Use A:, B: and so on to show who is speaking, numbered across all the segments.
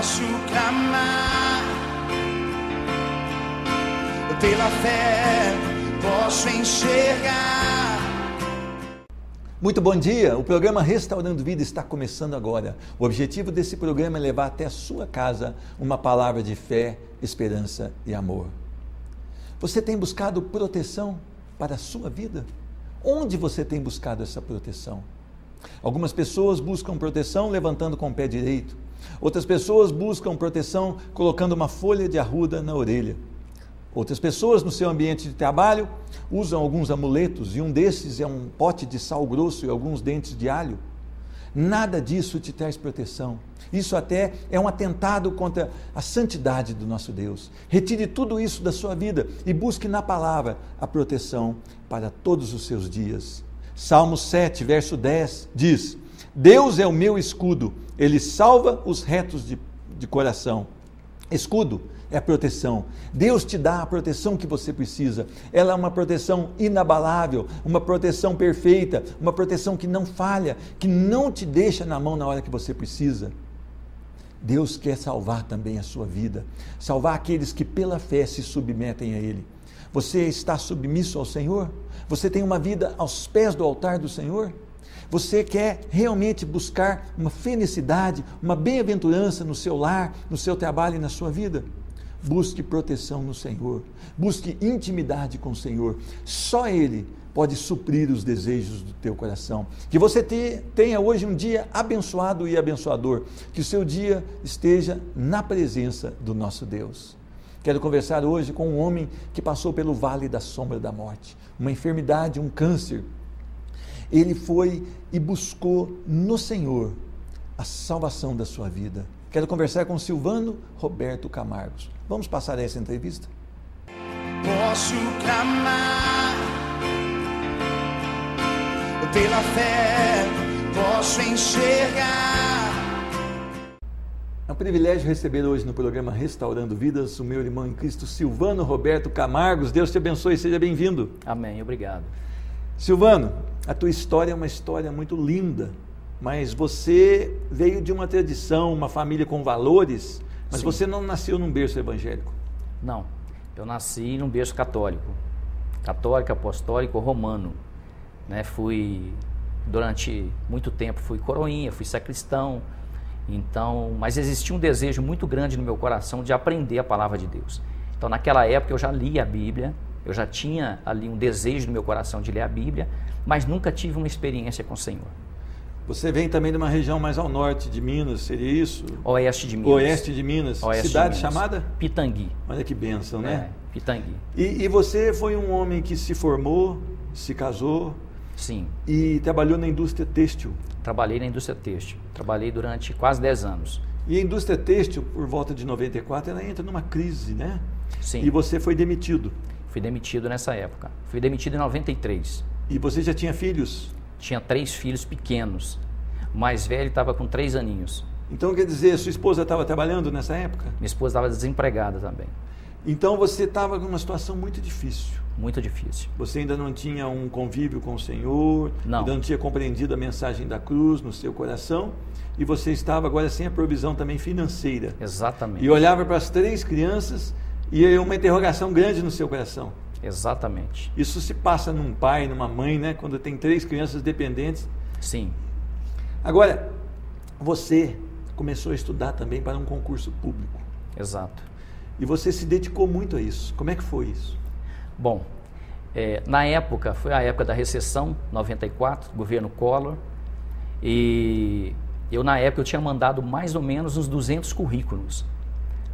A: posso clamar, pela fé posso enxergar.
B: Muito bom dia, o programa Restaurando Vida está começando agora. O objetivo desse programa é levar até a sua casa uma palavra de fé, esperança e amor. Você tem buscado proteção para a sua vida? Onde você tem buscado essa proteção? Algumas pessoas buscam proteção levantando com o pé direito. Outras pessoas buscam proteção colocando uma folha de arruda na orelha. Outras pessoas no seu ambiente de trabalho usam alguns amuletos e um desses é um pote de sal grosso e alguns dentes de alho. Nada disso te traz proteção. Isso até é um atentado contra a santidade do nosso Deus. Retire tudo isso da sua vida e busque na palavra a proteção para todos os seus dias. Salmo 7, verso 10 diz: Deus é o meu escudo, Ele salva os retos de coração. Escudo é a proteção. Deus te dá a proteção que você precisa. Ela é uma proteção inabalável, uma proteção perfeita, uma proteção que não falha, que não te deixa na mão na hora que você precisa. Deus quer salvar também a sua vida, salvar aqueles que pela fé se submetem a Ele. Você está submisso ao Senhor? Você tem uma vida aos pés do altar do Senhor? Você quer realmente buscar uma felicidade, uma bem-aventurança no seu lar, no seu trabalho e na sua vida? Busque proteção no Senhor, busque intimidade com o Senhor. Só Ele pode suprir os desejos do teu coração. Que você tenha hoje um dia abençoado e abençoador, que o seu dia esteja na presença do nosso Deus. Quero conversar hoje com um homem que passou pelo vale da sombra da morte, uma enfermidade, um câncer. Ele foi e buscou no Senhor a salvação da sua vida. Quero conversar com Silvano Roberto Camargos. Vamos passar essa entrevista?
A: Posso clamar, pela fé posso enxergar.
B: É um privilégio receber hoje no programa Restaurando Vidas o meu irmão em Cristo, Silvano Roberto Camargos. Deus te abençoe, seja bem-vindo.
C: Amém, obrigado.
B: Silvano, a tua história é uma história muito linda, mas você veio de uma tradição, uma família com valores, mas Sim. Você não nasceu num berço evangélico.
C: Não, eu nasci num berço católico, apostólico, romano. Fui, durante muito tempo, fui coroinha, fui sacristão, então, mas existia um desejo muito grande no meu coração de aprender a palavra de Deus. Então, naquela época eu já lia a Bíblia, eu já tinha ali um desejo no meu coração de ler a Bíblia, mas nunca tive uma experiência com o Senhor.
B: Você vem também de uma região mais ao norte de Minas, seria isso?
C: Oeste de Minas.
B: Oeste de Minas.
C: Oeste
B: Cidade
C: de Minas.
B: chamada?
C: Pitangui.
B: Olha que bênção, né?
C: Pitangui.
B: E você foi um homem que se formou, se casou.
C: Sim.
B: E trabalhou na indústria têxtil.
C: Trabalhei na indústria têxtil. Trabalhei durante quase 10 anos.
B: E a indústria têxtil, por volta de 94, ela entra numa crise, né?
C: Sim.
B: E você foi demitido.
C: Fui demitido nessa época. Fui demitido em 93.
B: E você já tinha filhos?
C: Tinha 3 filhos pequenos. O mais velho estava com 3 aninhos.
B: Então, quer dizer, sua esposa estava trabalhando nessa época?
C: Minha esposa estava desempregada também.
B: Então, você estava numa situação muito difícil.
C: Muito difícil.
B: Você ainda não tinha um convívio com o Senhor,
C: não.
B: Ainda não tinha compreendido a mensagem da cruz no seu coração, e você estava agora sem a provisão também financeira.
C: Exatamente.
B: E olhava para as 3 crianças e uma interrogação grande no seu coração.
C: Exatamente.
B: Isso se passa num pai, numa mãe, né? Quando tem 3 crianças dependentes.
C: Sim.
B: Agora, você começou a estudar também para um concurso público.
C: Exato.
B: E você se dedicou muito a isso. Como é que foi isso?
C: Bom, na época, foi a época da recessão, 94, governo Collor, e eu na época eu tinha mandado mais ou menos uns 200 currículos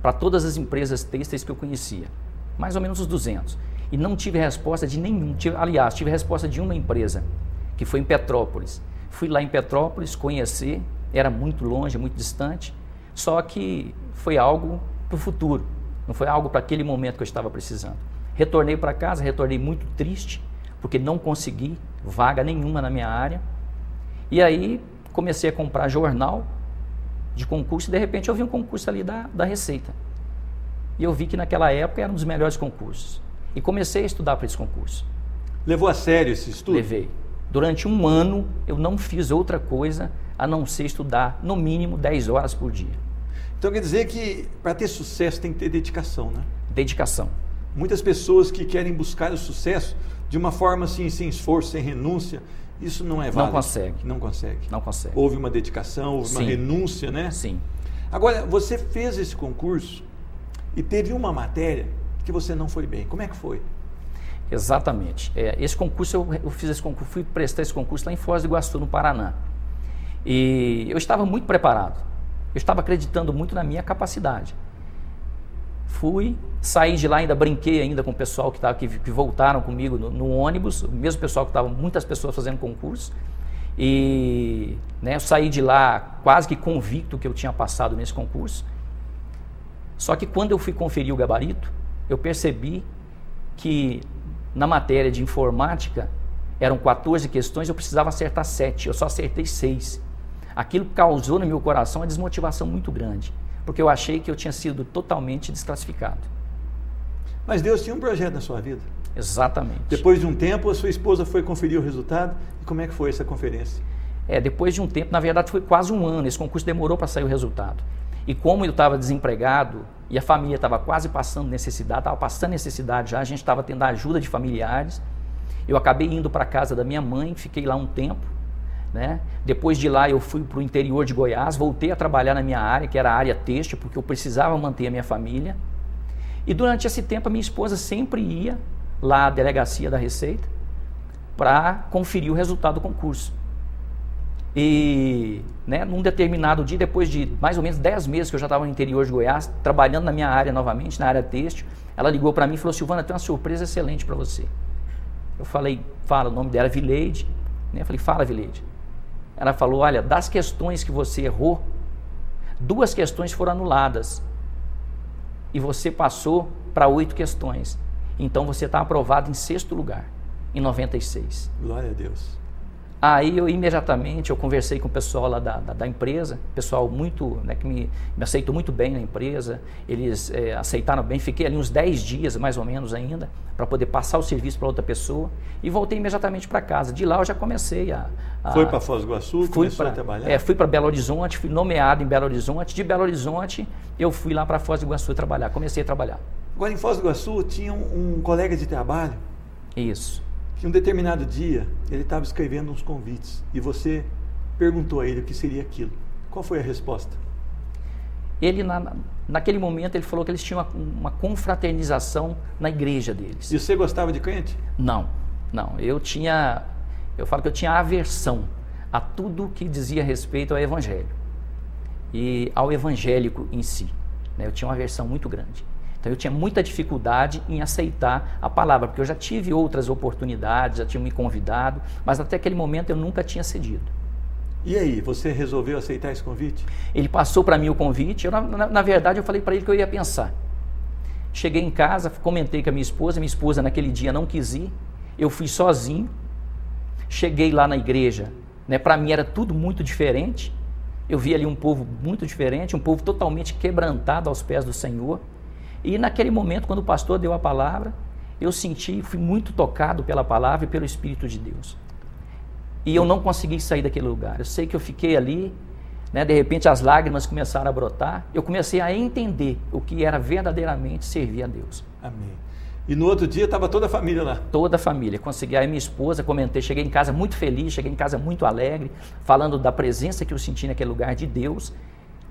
C: para todas as empresas têxteis que eu conhecia, mais ou menos uns 200, e não tive resposta de nenhum, aliás, tive resposta de uma empresa, que foi em Petrópolis. Fui lá em Petrópolis conhecer, era muito longe, muito distante, só que foi algo para o futuro, não foi algo para aquele momento que eu estava precisando. Retornei para casa, retornei muito triste, porque não consegui vaga nenhuma na minha área. E aí comecei a comprar jornal de concurso e de repente eu vi um concurso ali da Receita. E eu vi que naquela época era um dos melhores concursos. E comecei a estudar para esse concurso.
B: Levou a sério esse estudo?
C: Levei. Durante um ano eu não fiz outra coisa a não ser estudar no mínimo 10 horas por dia.
B: Então quer dizer que para ter sucesso tem que ter dedicação, né?
C: Dedicação.
B: Muitas pessoas que querem buscar o sucesso de uma forma assim, sem esforço, sem renúncia, isso não é válido.
C: Não consegue.
B: Não consegue.
C: Não consegue.
B: Houve uma dedicação, houve uma
C: Sim.
B: renúncia, né?
C: Sim.
B: Agora, você fez esse concurso e teve uma matéria que você não foi bem. Como é que foi?
C: Exatamente. Esse concurso, eu fiz esse concurso, fui prestar esse concurso lá em Foz do Iguaçu, no Paraná. E eu estava muito preparado. Eu estava acreditando muito na minha capacidade. Fui, saí de lá, ainda brinquei ainda com o pessoal que voltaram comigo no ônibus, o mesmo pessoal que estava, muitas pessoas fazendo concurso. E né, eu saí de lá quase que convicto que eu tinha passado nesse concurso. Só que quando eu fui conferir o gabarito, eu percebi que na matéria de informática eram 14 questões, eu precisava acertar 7, eu só acertei 6. Aquilo causou no meu coração uma desmotivação muito grande, porque eu achei que eu tinha sido totalmente desclassificado.
B: Mas Deus tinha um projeto na sua vida.
C: Exatamente.
B: Depois de um tempo, a sua esposa foi conferir o resultado. E como é que foi essa conferência?
C: Depois de um tempo, na verdade foi quase um ano, esse concurso demorou para sair o resultado. E como eu estava desempregado e a família estava quase passando necessidade, estava passando necessidade já, a gente estava tendo a ajuda de familiares, eu acabei indo para a casa da minha mãe, fiquei lá um tempo, né? Depois de lá eu fui para o interior de Goiás, voltei a trabalhar na minha área, que era a área têxtil, porque eu precisava manter a minha família. E durante esse tempo a minha esposa sempre ia lá à delegacia da Receita para conferir o resultado do concurso. E né, num determinado dia, depois de mais ou menos 10 meses que eu já estava no interior de Goiás, trabalhando na minha área novamente, na área têxtil, ela ligou para mim e falou: Silvana, tem uma surpresa excelente para você. Eu falei, fala, o nome dela é Vileide, né? Eu falei, fala, Vileide. Ela falou, olha, das questões que você errou, 2 questões foram anuladas e você passou para 8 questões. Então você está aprovado em 6º lugar, em 96.
B: Glória a Deus.
C: Aí eu imediatamente conversei com o pessoal lá da empresa, pessoal muito, né, que me aceitou muito bem na empresa, eles aceitaram bem, fiquei ali uns 10 dias mais ou menos ainda, para poder passar o serviço para outra pessoa e voltei imediatamente para casa. De lá eu já comecei
B: Foi para Foz do Iguaçu, começou a trabalhar?
C: Fui para Belo Horizonte, fui nomeado em Belo Horizonte, de Belo Horizonte eu fui lá para Foz do Iguaçu trabalhar, comecei a trabalhar.
B: Agora em Foz do Iguaçu tinha um colega de trabalho.
C: Isso.
B: Que um determinado dia ele estava escrevendo uns convites e você perguntou a ele o que seria aquilo. Qual foi a resposta?
C: Ele, naquele momento, ele falou que eles tinham uma confraternização na igreja deles.
B: E você gostava de crente?
C: Não. Eu falo que eu tinha aversão a tudo que dizia respeito ao evangelho e ao evangélico em si, né? Eu tinha uma aversão muito grande. Então eu tinha muita dificuldade em aceitar a palavra, porque eu já tive outras oportunidades, já tinham me convidado, mas até aquele momento eu nunca tinha cedido.
B: E aí, você resolveu aceitar esse convite?
C: Ele passou para mim o convite, na verdade eu falei para ele que eu ia pensar. Cheguei em casa, comentei com a minha esposa naquele dia não quis ir, eu fui sozinho, cheguei lá na igreja, né, para mim era tudo muito diferente, eu vi ali um povo muito diferente, um povo totalmente quebrantado aos pés do Senhor. E naquele momento, quando o pastor deu a palavra, eu fui muito tocado pela palavra e pelo Espírito de Deus. E eu não consegui sair daquele lugar. Eu sei que eu fiquei ali, né, de repente as lágrimas começaram a brotar. Eu comecei a entender o que era verdadeiramente servir a Deus.
B: Amém. E no outro dia estava toda a família lá?
C: Toda a família. Consegui, aí minha esposa, comentei, cheguei em casa muito feliz, cheguei em casa muito alegre, falando da presença que eu senti naquele lugar de Deus,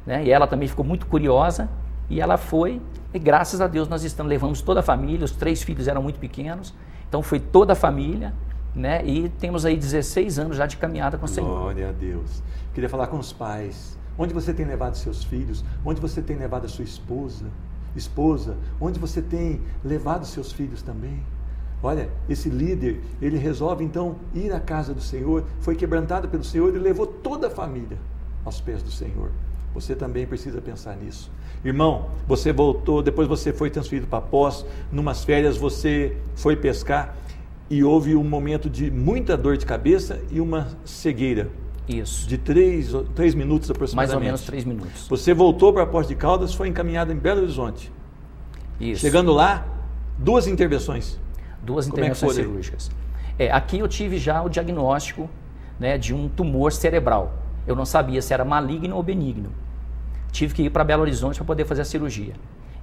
C: né, e ela também ficou muito curiosa. E ela foi, e graças a Deus nós levamos toda a família, os 3 filhos eram muito pequenos, então foi toda a família, né? E temos aí 16 anos já de caminhada com o Senhor.
B: Glória a Deus. Queria falar com os pais. Onde você tem levado seus filhos? Onde você tem levado a sua esposa? Onde você tem levado seus filhos também? Olha, esse líder, ele resolve então ir à casa do Senhor, foi quebrantado pelo Senhor e levou toda a família aos pés do Senhor. Você também precisa pensar nisso. Irmão, você voltou, depois você foi transferido para Poços, numas férias você foi pescar e houve um momento de muita dor de cabeça e uma cegueira.
C: Isso.
B: De 3 minutos aproximadamente.
C: Mais ou menos 3 minutos.
B: Você voltou para Poços de Caldas, foi encaminhado em Belo Horizonte.
C: Isso.
B: Chegando lá, 2 intervenções.
C: 2 intervenções cirúrgicas. Aqui eu tive já o diagnóstico, né, de um tumor cerebral. Eu não sabia se era maligno ou benigno. tive que ir para Belo Horizonte para poder fazer a cirurgia.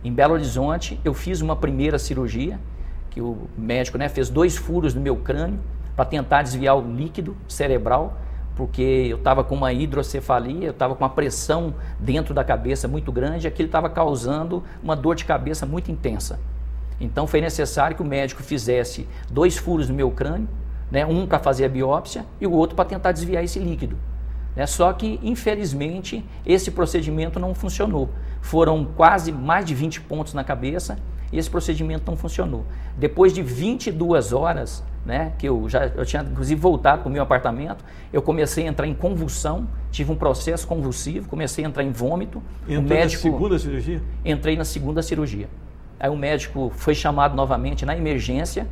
C: Em Belo Horizonte, eu fiz uma primeira cirurgia, que o médico, né, fez 2 furos no meu crânio para tentar desviar o líquido cerebral, porque eu estava com uma hidrocefalia, eu estava com uma pressão dentro da cabeça muito grande, e aquilo estava causando uma dor de cabeça muito intensa. Então foi necessário que o médico fizesse 2 furos no meu crânio, né, um para fazer a biópsia e o outro para tentar desviar esse líquido. Né? Só que, infelizmente, esse procedimento não funcionou. Foram quase mais de 20 pontos na cabeça e esse procedimento não funcionou. Depois de 22 horas, né, que eu tinha inclusive voltado para o meu apartamento, eu comecei a entrar em convulsão, tive um processo convulsivo, comecei a entrar em vômito.
B: Entrou na segunda cirurgia?
C: Entrei na segunda cirurgia. Aí o médico foi chamado novamente na emergência,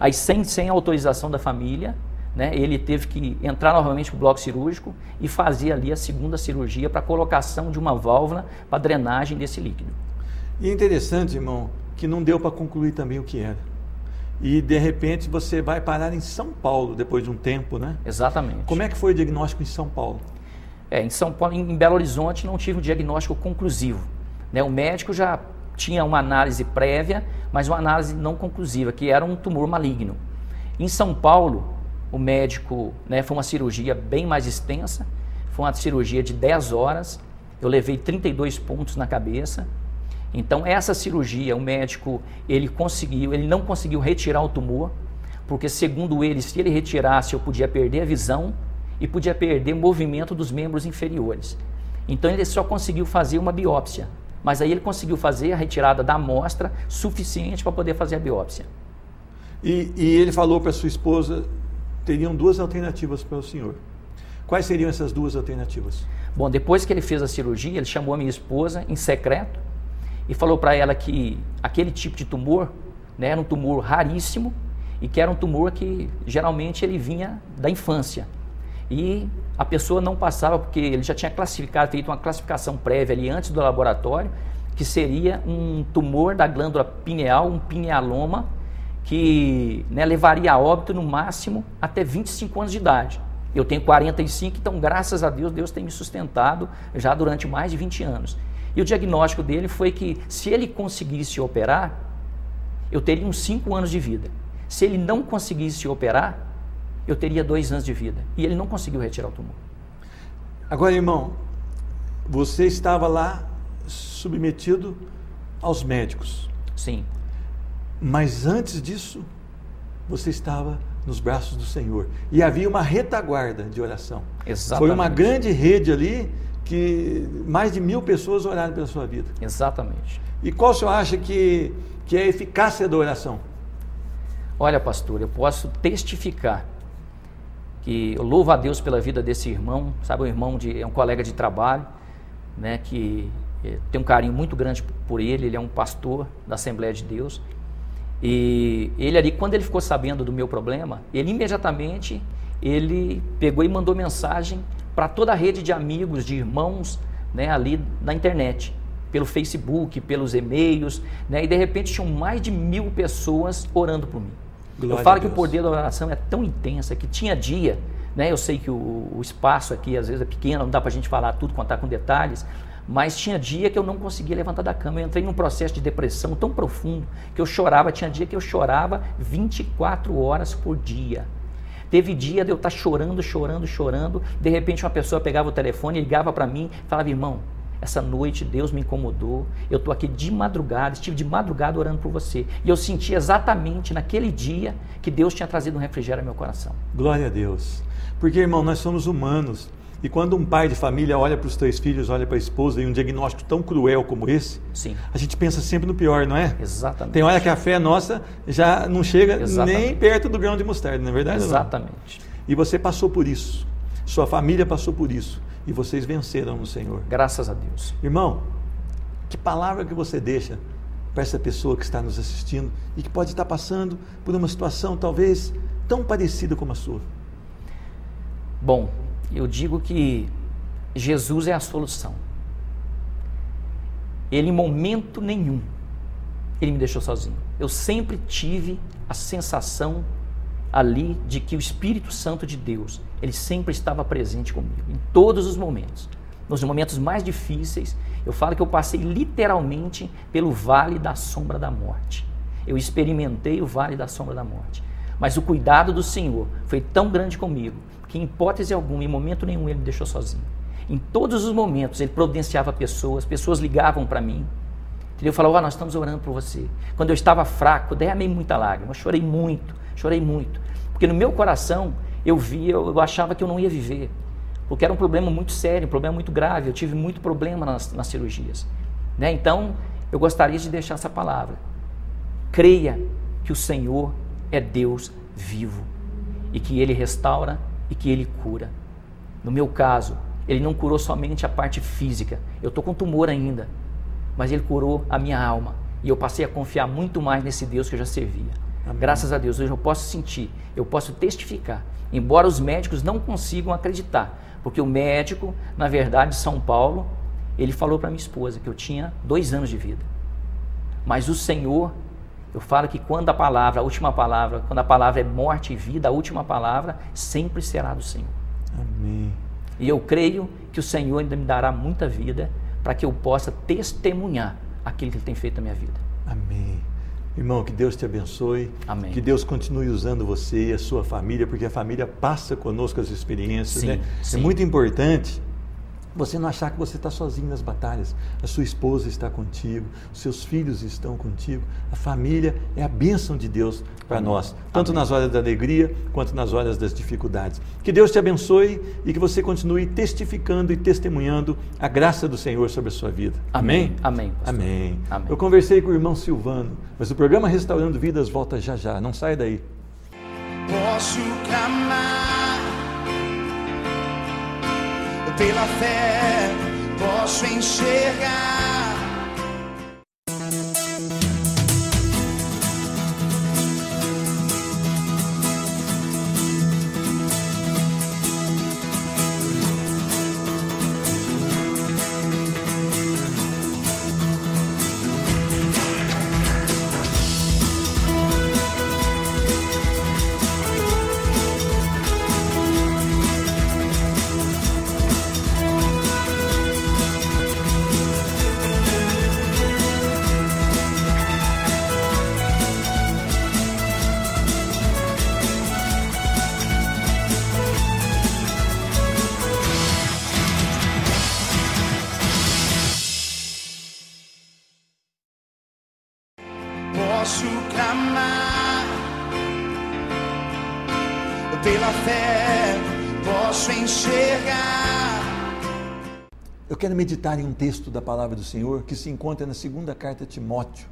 C: aí sem autorização da família, né, ele teve que entrar novamente para o bloco cirúrgico e fazer ali a segunda cirurgia para colocação de uma válvula para drenagem desse líquido.
B: E é interessante, irmão, que não deu para concluir também o que era. E de repente você vai parar em São Paulo depois de um tempo, né?
C: Exatamente.
B: Como é que foi o diagnóstico em São Paulo?
C: Em São Paulo, em Belo Horizonte, não tive um diagnóstico conclusivo. Né? O médico já tinha uma análise prévia, mas uma análise não conclusiva, que era um tumor maligno. Em São Paulo, o médico, né, foi uma cirurgia bem mais extensa, foi uma cirurgia de 10 horas, eu levei 32 pontos na cabeça. Então essa cirurgia, o médico, ele não conseguiu retirar o tumor, porque segundo ele, se ele retirasse, eu podia perder a visão e podia perder o movimento dos membros inferiores. Então ele só conseguiu fazer uma biópsia, mas aí ele conseguiu fazer a retirada da amostra suficiente para poder fazer a biópsia.
B: E ele falou para sua esposa, teriam 2 alternativas para o senhor. Quais seriam essas 2 alternativas? Bom,
C: depois que ele fez a cirurgia, ele chamou a minha esposa em secreto e falou para ela que aquele tipo de tumor, né, era um tumor raríssimo e que era um tumor que geralmente ele vinha da infância. E a pessoa não passava, porque ele já tinha feito uma classificação prévia ali antes do laboratório, que seria um tumor da glândula pineal, um pinealoma, que, né, levaria a óbito no máximo até 25 anos de idade. Eu tenho 45, então graças a Deus, Deus tem me sustentado já durante mais de 20 anos. E o diagnóstico dele foi que se ele conseguisse operar, eu teria uns 5 anos de vida. Se ele não conseguisse operar, eu teria 2 anos de vida. E ele não conseguiu retirar o tumor.
B: Agora, irmão, você estava lá submetido aos médicos.
C: Sim.
B: Mas antes disso, você estava nos braços do Senhor. E havia uma retaguarda de oração.
C: Exatamente.
B: Foi uma grande rede ali, que mais de 1000 pessoas oraram pela sua vida.
C: Exatamente.
B: E qual o senhor acha que é a eficácia da oração?
C: Olha, pastor, eu posso testificar que eu louvo a Deus pela vida desse irmão, sabe, é um colega de trabalho, né, que tem um carinho muito grande por ele é um pastor da Assembleia de Deus. E ele ali, quando ele ficou sabendo do meu problema, ele imediatamente, ele pegou e mandou mensagem para toda a rede de amigos, de irmãos, né, ali na internet, pelo Facebook, pelos e-mails, né, e de repente tinham mais de 1000 pessoas orando por mim. Glória, eu falo que o poder da oração é tão intensa que tinha dia, né, eu sei que o espaço aqui às vezes é pequeno, não dá para a gente falar tudo, contar com detalhes, mas tinha dia que eu não conseguia levantar da cama. Eu entrei num processo de depressão tão profundo que eu chorava. Tinha dia que eu chorava 24 horas por dia. Teve dia de eu estar chorando. De repente uma pessoa pegava o telefone, ligava para mim e falava: irmão, essa noite Deus me incomodou, eu estou aqui de madrugada, estive de madrugada orando por você. E eu senti exatamente naquele dia que Deus tinha trazido um refrigério ao meu coração.
B: Glória a Deus. Porque, irmão, nós somos humanos. E quando um pai de família olha para os 3 filhos, olha para a esposa e um diagnóstico tão cruel como esse,
C: sim,
B: a gente pensa sempre no pior, não é?
C: Exatamente.
B: Tem hora que a fé nossa já não chega nem perto do grão de mostarda, não é verdade?
C: Exatamente.
B: Não? E você passou por isso, sua família passou por isso, e vocês venceram no Senhor.
C: Graças a Deus.
B: Irmão, que palavra que você deixa para essa pessoa que está nos assistindo e que pode estar passando por uma situação talvez tão parecida como a sua?
C: Bom, eu digo que Jesus é a solução. Ele, em momento nenhum, ele me deixou sozinho. Eu sempre tive a sensação ali de que o Espírito Santo de Deus, ele sempre estava presente comigo, em todos os momentos. nos momentos mais difíceis, eu falo que eu passei literalmente pelo vale da sombra da morte. Eu experimentei o vale da sombra da morte. Mas o cuidado do Senhor foi tão grande comigo, que em hipótese alguma, em momento nenhum, Ele me deixou sozinho. Em todos os momentos, Ele providenciava pessoas ligavam para mim. Eu falava, nós estamos orando por você. Quando eu estava fraco, eu derramei muita lágrima, eu chorei muito. Porque no meu coração, eu achava que eu não ia viver. Porque era um problema muito sério, um problema muito grave. Eu tive muito problema nas cirurgias. Né? Então, eu gostaria de deixar essa palavra. Creia que o Senhor é Deus vivo. E que Ele restaura e que Ele cura. No meu caso, Ele não curou somente a parte física. Eu estou com tumor ainda. Mas Ele curou a minha alma. E eu passei a confiar muito mais nesse Deus que eu já servia. Amém. Graças a Deus, hoje eu posso sentir, eu posso testificar. Embora os médicos não consigam acreditar. Porque o médico, na verdade, de São Paulo, ele falou para minha esposa que eu tinha 2 anos de vida. Mas o Senhor, eu falo que quando a última palavra, quando a palavra é morte e vida, a última palavra sempre será do Senhor.
B: Amém.
C: E eu creio que o Senhor ainda me dará muita vida para que eu possa testemunhar aquilo que Ele tem feito na minha vida.
B: Amém. Irmão, que Deus te abençoe.
C: Amém.
B: Que Deus continue usando você e a sua família, porque a família passa conosco as experiências,
C: sim,
B: né?
C: Sim.
B: É muito importante você não achar que você está sozinho nas batalhas. A sua esposa está contigo, os seus filhos estão contigo. A família é a bênção de Deus para nós, tanto nas horas da alegria quanto nas horas das dificuldades. Que Deus te abençoe e que você continue testificando e testemunhando a graça do Senhor sobre a sua vida. Amém?
C: Amém.
B: Amém.
C: Amém.
B: Eu conversei com o irmão Silvano, mas o programa Restaurando Vidas volta já já. Não sai daí.
A: Posso clamar pela fé, posso enxergar. Posso clamar pela fé, posso enxergar.
B: Eu quero meditar em um texto da palavra do Senhor que se encontra na segunda carta a Timóteo,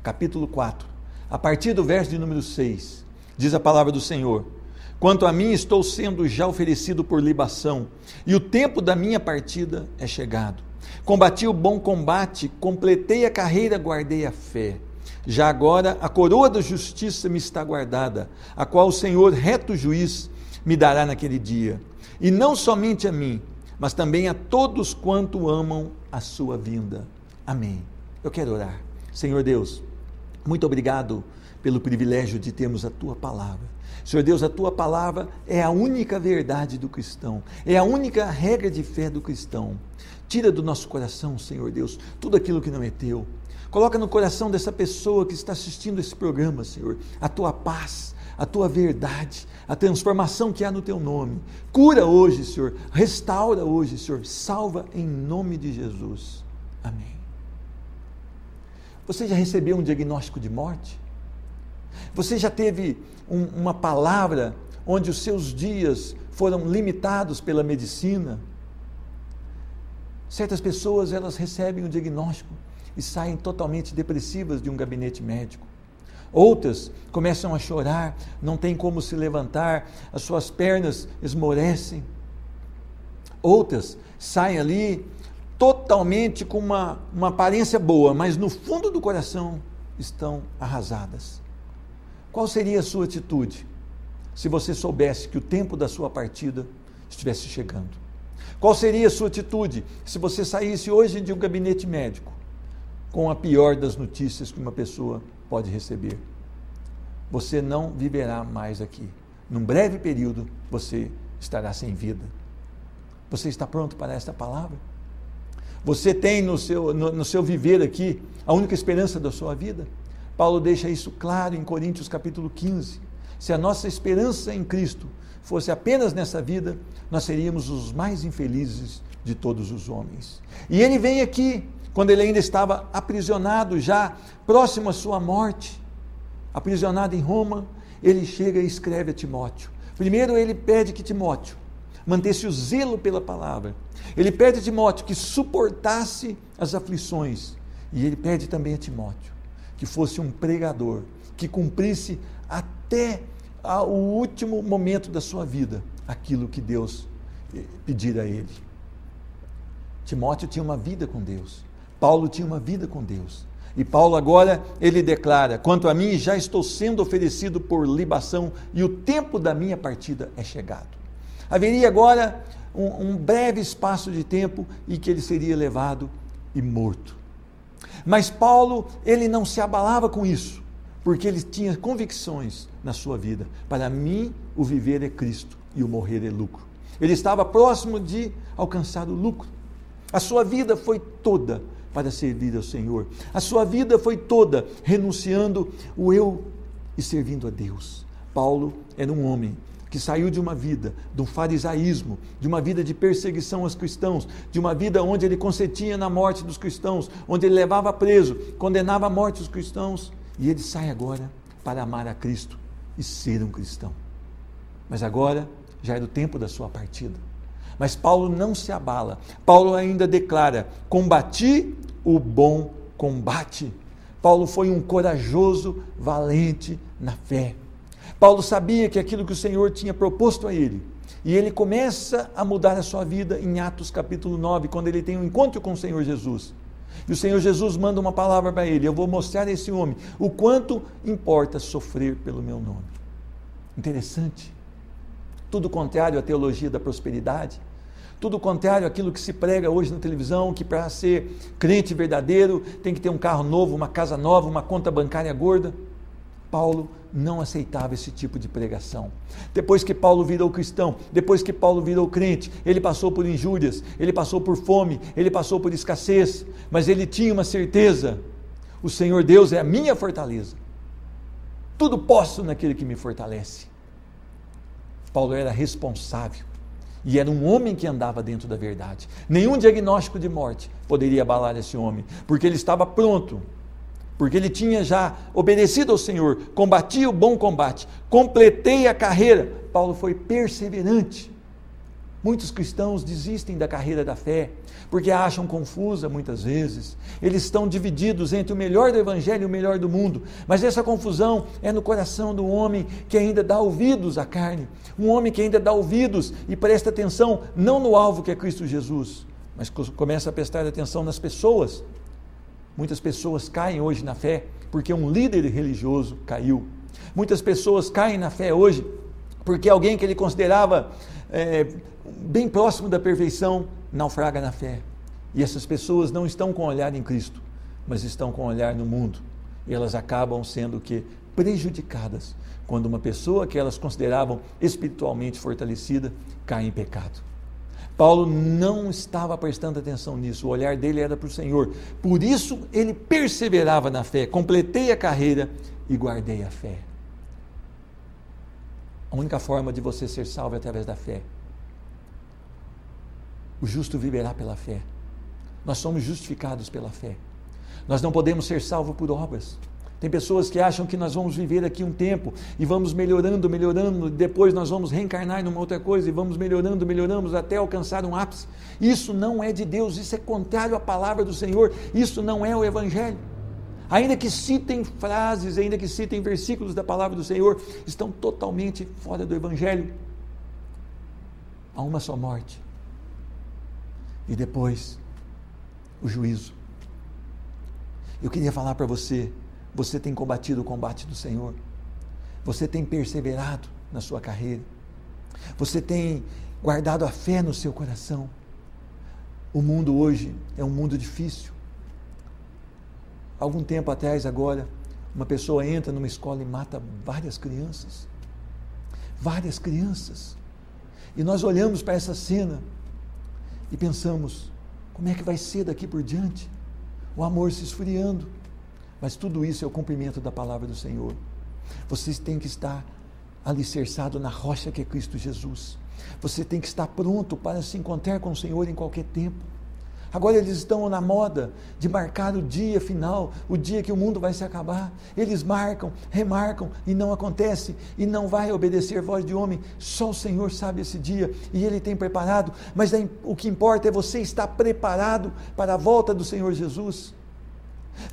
B: capítulo 4, a partir do verso de número 6. Diz a palavra do Senhor: quanto a mim, estou sendo já oferecido por libação, e o tempo da minha partida é chegado. Combati o bom combate, completei a carreira, guardei a fé. Já agora a coroa da justiça me está guardada, a qual o Senhor, reto juiz, me dará naquele dia. E não somente a mim, mas também a todos quanto amam a sua vinda. Amém. Eu quero orar. Senhor Deus, muito obrigado pelo privilégio de termos a Tua Palavra. Senhor Deus, a Tua Palavra é a única verdade do cristão, é a única regra de fé do cristão. Tira do nosso coração, Senhor Deus, tudo aquilo que não é Teu. Coloca no coração dessa pessoa que está assistindo esse programa, Senhor, a Tua paz, a Tua verdade, a transformação que há no Teu nome. Cura hoje, Senhor, restaura hoje, Senhor, salva em nome de Jesus. Amém. Você já recebeu um diagnóstico de morte? Você já teve uma palavra onde os seus dias foram limitados pela medicina? Certas pessoas, elas recebem um diagnóstico e saem totalmente depressivas de um gabinete médico. Outras começam a chorar, não tem como se levantar, as suas pernas esmorecem. Outras saem ali totalmente com uma aparência boa, mas no fundo do coração estão arrasadas. Qual seria a sua atitude se você soubesse que o tempo da sua partida estivesse chegando? Qual seria a sua atitude se você saísse hoje de um gabinete médico com a pior das notícias que uma pessoa pode receber? Você não viverá mais aqui. Num breve período, você estará sem vida. Você está pronto para esta palavra? Você tem no seu viver aqui a única esperança da sua vida? Paulo deixa isso claro em Coríntios capítulo 15. Se a nossa esperança em Cristo fosse apenas nessa vida, nós seríamos os mais infelizes de todos os homens. E ele vem aqui, quando ele ainda estava aprisionado, já próximo à sua morte, aprisionado em Roma, ele chega e escreve a Timóteo. Primeiro ele pede que Timóteo mantesse o zelo pela palavra. Ele pede a Timóteo que suportasse as aflições. E ele pede também a Timóteo que fosse um pregador, que cumprisse até o último momento da sua vida aquilo que Deus pedira a ele. Timóteo tinha uma vida com Deus. Paulo tinha uma vida com Deus. E Paulo agora, ele declara: quanto a mim, já estou sendo oferecido por libação e o tempo da minha partida é chegado. Haveria agora um breve espaço de tempo em que ele seria levado e morto. Mas Paulo, ele não se abalava com isso, porque ele tinha convicções na sua vida. Para mim, o viver é Cristo e o morrer é lucro. Ele estava próximo de alcançar o lucro. A sua vida foi toda para servir ao Senhor. A sua vida foi toda renunciando o eu e servindo a Deus. Paulo era um homem que saiu de uma vida, de um farisaísmo, de uma vida de perseguição aos cristãos, de uma vida onde ele consentia na morte dos cristãos, onde ele levava preso, condenava à morte os cristãos, e ele sai agora para amar a Cristo e ser um cristão. Mas agora já era o tempo da sua partida. Mas Paulo não se abala. Paulo ainda declara: combati o bom combate. Paulo foi um corajoso, valente na fé. Paulo sabia que aquilo que o Senhor tinha proposto a ele, e ele começa a mudar a sua vida em Atos capítulo 9, quando ele tem um encontro com o Senhor Jesus. E o Senhor Jesus manda uma palavra para ele: eu vou mostrar a esse homem o quanto importa sofrer pelo meu nome. Interessante. Tudo contrário à teologia da prosperidade, tudo contrário àquilo que se prega hoje na televisão, que para ser crente verdadeiro tem que ter um carro novo, uma casa nova, uma conta bancária gorda. Paulo não aceitava esse tipo de pregação. Depois que Paulo virou cristão, depois que Paulo virou crente, ele passou por injúrias, ele passou por fome, ele passou por escassez, mas ele tinha uma certeza: o Senhor Deus é a minha fortaleza. Tudo posso naquele que me fortalece. Paulo era responsável e era um homem que andava dentro da verdade. Nenhum diagnóstico de morte poderia abalar esse homem, porque ele estava pronto, porque ele tinha já obedecido ao Senhor, combati o bom combate, completei a carreira. Paulo foi perseverante. Muitos cristãos desistem da carreira da fé, porque a acham confusa muitas vezes. Eles estão divididos entre o melhor do evangelho e o melhor do mundo, mas essa confusão é no coração do homem que ainda dá ouvidos à carne, um homem que ainda dá ouvidos e presta atenção não no alvo que é Cristo Jesus, mas começa a prestar atenção nas pessoas. Muitas pessoas caem hoje na fé porque um líder religioso caiu. Muitas pessoas caem na fé hoje porque alguém que ele considerava bem próximo da perfeição naufraga na fé. E essas pessoas não estão com o olhar em Cristo, mas estão com o olhar no mundo. E elas acabam sendo o quê? Prejudicadas quando uma pessoa que elas consideravam espiritualmente fortalecida cai em pecado. Paulo não estava prestando atenção nisso, o olhar dele era para o Senhor. Por isso ele perseverava na fé. Completei a carreira e guardei a fé. A única forma de você ser salvo é através da fé. O justo viverá pela fé. Nós somos justificados pela fé. Nós não podemos ser salvos por obras. Tem pessoas que acham que nós vamos viver aqui um tempo e vamos melhorando, depois nós vamos reencarnar numa outra coisa e vamos melhorando até alcançar um ápice. Isso não é de Deus, isso é contrário à palavra do Senhor, isso não é o Evangelho. Ainda que citem frases, ainda que citem versículos da palavra do Senhor, estão totalmente fora do Evangelho. Há uma só morte. E depois, o juízo. Eu queria falar para você, você tem combatido o combate do Senhor? Você tem perseverado na sua carreira? Você tem guardado a fé no seu coração? O mundo hoje é um mundo difícil. Algum tempo atrás agora, uma pessoa entra numa escola e mata várias crianças. Várias crianças. E nós olhamos para essa cena e pensamos, Como é que vai ser daqui por diante? O amor se esfriando. Mas tudo isso é o cumprimento da palavra do Senhor. Vocês têm que estar alicerçado na rocha que é Cristo Jesus. Você tem que estar pronto para se encontrar com o Senhor em qualquer tempo. Agora eles estão na moda de marcar o dia final, o dia que o mundo vai se acabar. Eles marcam, remarcam e não acontece, e não vai obedecer voz de homem. Só o Senhor sabe esse dia e Ele tem preparado. Mas o que importa é você estar preparado para a volta do Senhor Jesus.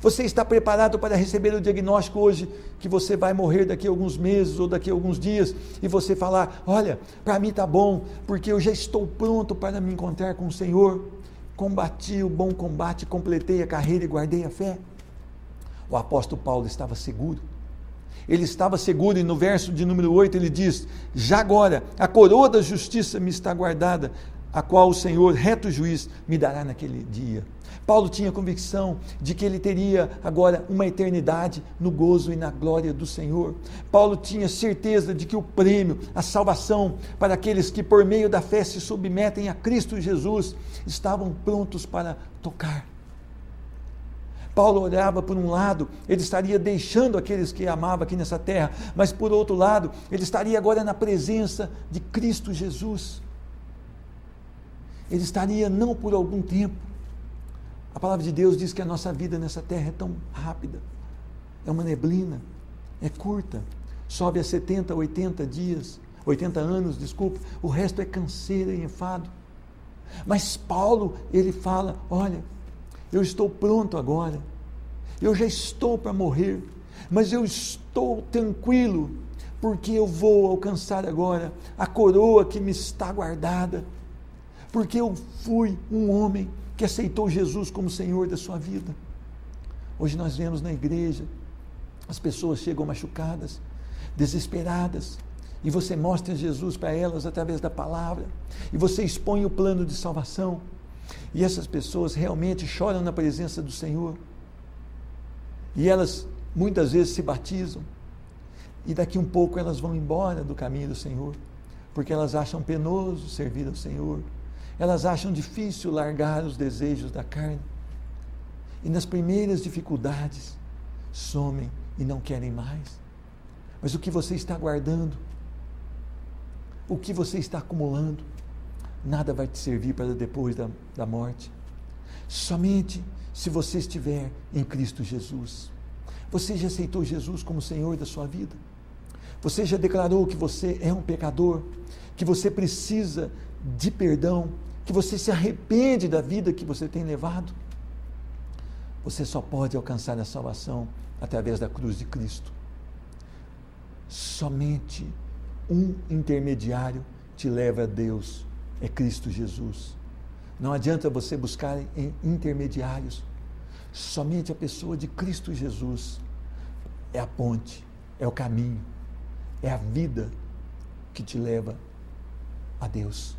B: Você está preparado para receber o diagnóstico hoje que você vai morrer daqui a alguns meses ou daqui a alguns dias, e você falar: olha, para mim está bom, porque eu já estou pronto para me encontrar com o Senhor. Combati o bom combate, completei a carreira e guardei a fé. O apóstolo Paulo estava seguro. Ele estava seguro, e no verso de número 8 ele diz: já agora a coroa da justiça me está guardada, a qual o Senhor, reto juiz, me dará naquele dia. Paulo tinha convicção de que ele teria agora uma eternidade no gozo e na glória do Senhor. Paulo tinha certeza de que o prêmio, a salvação para aqueles que por meio da fé se submetem a Cristo Jesus, estavam prontos para tocar. Paulo olhava por um lado, ele estaria deixando aqueles que amava aqui nessa terra, mas por outro lado, ele estaria agora na presença de Cristo Jesus. Ele estaria não por algum tempo. A palavra de Deus diz que a nossa vida nessa terra é tão rápida, é uma neblina, é curta, sobe a 70, 80 anos, o resto é canseira e enfado. Mas Paulo, ele fala: olha, eu estou pronto agora, eu já estou para morrer, mas eu estou tranquilo, porque eu vou alcançar agora a coroa que me está guardada, porque eu fui um homem que aceitou Jesus como Senhor da sua vida. Hoje nós vemos na igreja, as pessoas chegam machucadas, desesperadas, e você mostra Jesus para elas através da palavra, e você expõe o plano de salvação, e essas pessoas realmente choram na presença do Senhor, e elas muitas vezes se batizam, e daqui um pouco elas vão embora do caminho do Senhor, porque elas acham penoso servir ao Senhor, elas acham difícil largar os desejos da carne, e nas primeiras dificuldades somem e não querem mais. Mas o que você está guardando, o que você está acumulando, nada vai te servir para depois da morte. Somente se você estiver em Cristo Jesus. Você já aceitou Jesus como Senhor da sua vida? Você já declarou que você é um pecador, que você precisa de perdão, que você se arrepende da vida que você tem levado? Você só pode alcançar a salvação através da cruz de Cristo. Somente um intermediário te leva a Deus, é Cristo Jesus. Não adianta você buscar em intermediários. Somente a pessoa de Cristo Jesus é a ponte, é o caminho, é a vida que te leva a Deus.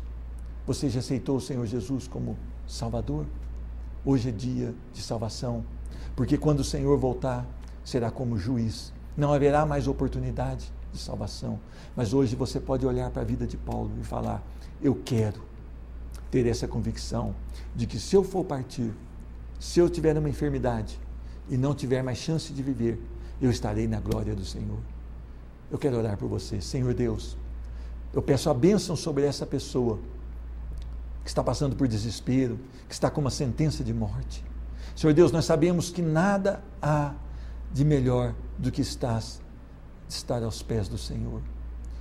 B: Você já aceitou o Senhor Jesus como Salvador? Hoje é dia de salvação, porque quando o Senhor voltar, será como juiz. Não haverá mais oportunidade de salvação. Mas hoje você pode olhar para a vida de Paulo e falar: eu quero ter essa convicção de que se eu for partir, se eu tiver uma enfermidade e não tiver mais chance de viver, eu estarei na glória do Senhor. Eu quero orar por você. Senhor Deus, eu peço a bênção sobre essa pessoa que está passando por desespero, que está com uma sentença de morte. Senhor Deus, nós sabemos que nada há de melhor do que estar aos pés do Senhor.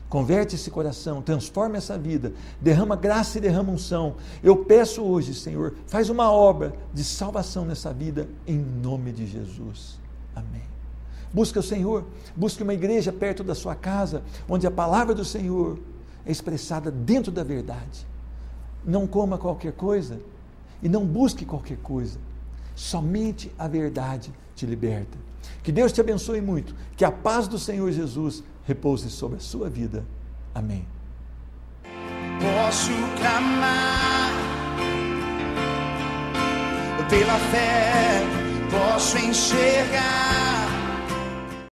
B: Converte esse coração, transforma essa vida, derrama graça e derrama unção. Eu peço hoje, Senhor, faz uma obra de salvação nessa vida, em nome de Jesus. Amém. Busca o Senhor, busque uma igreja perto da sua casa, onde a palavra do Senhor é expressada dentro da verdade. Não coma qualquer coisa e não busque qualquer coisa. Somente a verdade te liberta. Que Deus te abençoe muito. Que a paz do Senhor Jesus repouse sobre a sua vida. Amém.
A: Posso clamar pela fé, posso enxergar